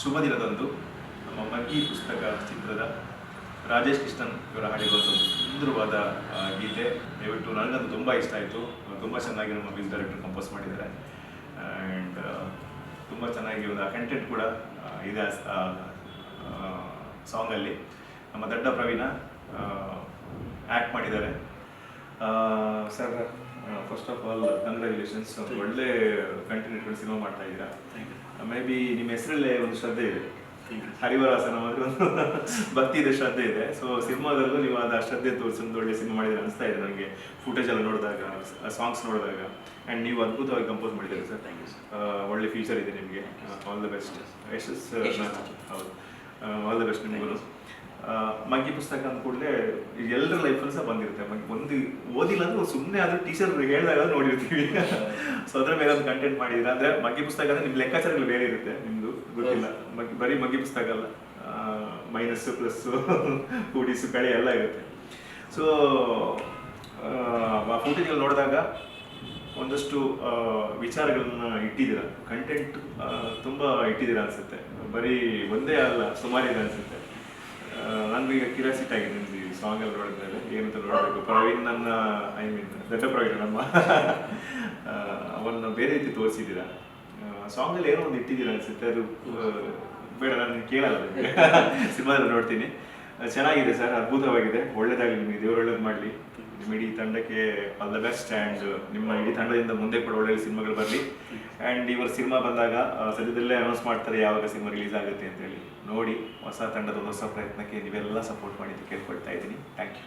ಶುಭ ದಿನದಂದು ನಮ್ಮ ಮಗ್ಗಿ ಪುಸ್ತಕ ಚಿತ್ರದ ರಾಜೇಶ್ ಕೃಷ್ಣನ್ ಇವರ ಹಾಡಿರುವಂಥ ಒಂದು ಸುಂದರವಾದ ಗೀತೆ. ದಯವಿಟ್ಟು ನನಗಂತೂ ತುಂಬ ಇಷ್ಟ ಆಯಿತು. ತುಂಬ ಚೆನ್ನಾಗಿ ನಮ್ಮ ಮ್ಯೂಸಿಕ್ ಡೈರೆಕ್ಟರ್ ಕಂಪೋಸ್ ಮಾಡಿದ್ದಾರೆ ಆ್ಯಂಡ್ ತುಂಬ ಚೆನ್ನಾಗಿ ಒಂದು ಕಂಟೆಂಟ್ ಕೂಡ ಇದೆ ಸಾಂಗಲ್ಲಿ. ನಮ್ಮ ದಡ್ಡ ಪ್ರವೀಣ ಆ್ಯಕ್ಟ್ ಮಾಡಿದ್ದಾರೆ. Sir, first of all congratulations. ಒಂದು ಒಳ್ಳೆ ಕಂಟೆಂಟ್ ಇಟ್ಕೊಂಡು ಸಿನಿಮಾ ಮಾಡ್ತಾ ಇದ್ದೀರಾ. ಮೇ ಬಿ ನಿಮ್ಮ ಹೆಸರಲ್ಲೇ ಒಂದು ಶ್ರದ್ಧೆ ಇದೆ, ಹರಿವರಾಸನ ಅಂದರೆ ಒಂದು ಭಕ್ತಿ ಇದೆ, ಶ್ರದ್ಧೆ ಇದೆ. ಸೊ ಸಿನಿಮಾದಲ್ಲೂ ನೀವು ಅದು ಶ್ರದ್ಧೆ ತೋರಿಸಿ ಒಂದು ಒಳ್ಳೆ ಸಿನಿಮಾ ಮಾಡಿದ್ರೆ ಅನಿಸ್ತಾ ಇದೆ ನನಗೆ, ಫುಟೇಜ್ ಎಲ್ಲ ನೋಡಿದಾಗ, ಸಾಂಗ್ಸ್ ನೋಡಿದಾಗ. ಆ್ಯಂಡ್ ನೀವು ಅದ್ಭುತವಾಗಿ ಕಂಪೋಸ್ ಮಾಡಿದ್ದೀರಿ ಸರ್. Thank you sir. ಒಳ್ಳೆ ಫ್ಯೂಚರ್ ಇದೆ ನಿಮಗೆ. All the best. ಹೌದು, ಆಲ್ ದ ಬೆಸ್ಟ್ ನಿಮಗೂ. ಮಗ್ಗಿ ಪುಸ್ತಕ ಅಂದ ಕೂಡಲೇ ಎಲ್ಲರ ಲೈಫಲ್ಲಿ ಸಹ ಬಂದಿರುತ್ತೆ. ಒಂದು ಓದಿಲ್ಲ ಅಂದ್ರೆ ಸುಮ್ಮನೆ ಆದರೂ ಟೀಚರ್ ಹೇಳಿದಾಗ ನೋಡಿರ್ತೀವಿ. ಸೊ ಅದ್ರ ಮೇಲೆ ಒಂದು ಕಂಟೆಂಟ್ ಮಾಡಿದ್ರೆ ಅಂದರೆ ಮಗ್ಗಿ ಪುಸ್ತಕ ಅಂದರೆ ನಿಮ್ಮ ಲೆಕ್ಕಾಚಾರಗಳು ಬೇರೆ ಇರುತ್ತೆ, ನಿಮ್ಮದು ಗೊತ್ತಿಲ್ಲ. ಬರೀ ಮಗ್ಗಿ ಪುಸ್ತಕ ಅಲ್ಲ, ಮೈನಸ್ಸು ಪ್ಲಸ್ಸು ಕೂಡಿಸು ಕಳೆ ಎಲ್ಲ ಇರುತ್ತೆ. ಸೊ ಆ ಫುಟೇಜ್ಗಳು ನೋಡಿದಾಗ ಒಂದಷ್ಟು ವಿಚಾರಗಳನ್ನ ಇಟ್ಟಿದ್ದೀರ, ಕಂಟೆಂಟ್ ತುಂಬ ಇಟ್ಟಿದ್ದೀರ ಅನಿಸುತ್ತೆ. ಬರೀ ಒಂದೇ ಅಲ್ಲ, ಸುಮಾರಿದೆ ಅನಿಸುತ್ತೆ. ನನಗೂ ಈಗ ಕ್ಯೂರಿಯಾಸಿಟಿ ಆಗಿದೆ ನಿಮ್ದು ಈ ಸಾಂಗ್ ಎಲ್ಲ ನೋಡಿದ್ಮೇಲೆ ಏನಂತ ನೋಡಬೇಕು. ಪ್ರವೀಣ್ ನನ್ನ ದಡ್ಡ ಪ್ರವೀಣ್ ನಮ್ಮ ಅವನ್ನ ಬೇರೆ ರೀತಿ ತೋರಿಸಿದ್ದೀರಾ. ಸಾಂಗಲ್ಲಿ ಏನೋ ಒಂದು ಇಟ್ಟಿದ್ದೀರಾ ಅನಿಸುತ್ತೆ. ಅದು ಬೇಡ, ನಾನು ಕೇಳಲ್ಲ, ನಿಮಗೆ ಸಿನಿಮಾದಲ್ಲಿ ನೋಡ್ತೀನಿ. ಚೆನ್ನಾಗಿದೆ ಸರ್, ಅದ್ಭುತವಾಗಿದೆ. ಒಳ್ಳೇದಾಗಲಿ ನಿಮಗೆ, ದೇವರು ಒಳ್ಳೇದು ಮಾಡಲಿ. ನಿಮ್ಮ ಇಡೀ ತಂಡಕ್ಕೆ ಆಲ್ ದ ಬೆಸ್ಟ್. ಆ್ಯಂಡ್ ನಿಮ್ಮ ಇಡೀ ತಂಡದಿಂದ ಮುಂದೆ ಕೂಡ ಒಳ್ಳೆ ಸಿನಿಮಾಗಳು ಬರಲಿ. ಆ್ಯಂಡ್ ಇವರ ಸಿನಿಮಾ ಬಂದಾಗ ಸದ್ಯದಲ್ಲೇ ಅನೌನ್ಸ್ ಮಾಡ್ತಾರೆ ಯಾವಾಗ ಸಿನಿಮಾ ರಿಲೀಸ್ ಆಗುತ್ತೆ ಅಂತೇಳಿ. ನೋಡಿ, ಹೊಸ ತಂಡದ ಹೊಸ ಪ್ರಯತ್ನಕ್ಕೆ ನೀವೆಲ್ಲ ಸಪೋರ್ಟ್ ಮಾಡಿ ಅಂತ ಕೇಳ್ಕೊಳ್ತಾ ಇದ್ದೀನಿ. Thank you.